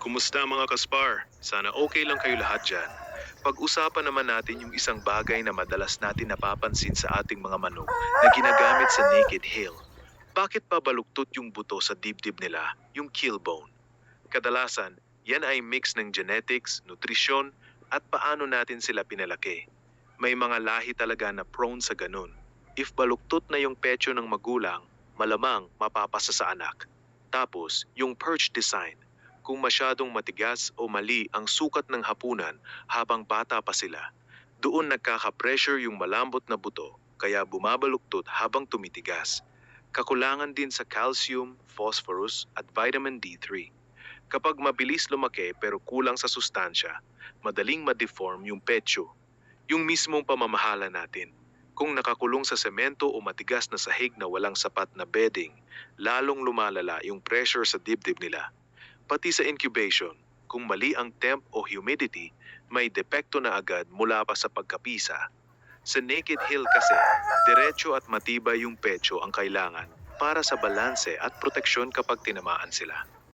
Kumusta mga kaspar? Sana okay lang kayo lahat dyan. Pag-usapan naman natin yung isang bagay na madalas natin napapansin sa ating mga manok na ginagamit sa naked hill. Bakit pa baluktot yung buto sa dibdib nila, yung kill bone? Kadalasan, yan ay mix ng genetics, nutrisyon, at paano natin sila pinalaki. May mga lahi talaga na prone sa ganun. If baluktot na yung pecho ng magulang, malamang mapapasa sa anak. Tapos, yung perch design. Kung masyadong matigas o mali ang sukat ng hapunan habang bata pa sila, doon nagkaka-pressure yung malambot na buto kaya bumabaluktot habang tumitigas. Kakulangan din sa calcium, phosphorus at vitamin D3. Kapag mabilis lumaki pero kulang sa sustansya, madaling ma-deform yung pecho. Yung mismong pamamahala natin. Kung nakakulong sa semento o matigas na sahig na walang sapat na bedding, lalong lumalala yung pressure sa dibdib nila. Pati sa incubation, kung mali ang temp o humidity, may depekto na agad mula pa sa pagkapisa. Sa naked hill kasi, diretso at matibay yung pecho ang kailangan para sa balanse at proteksyon kapag tinamaan sila.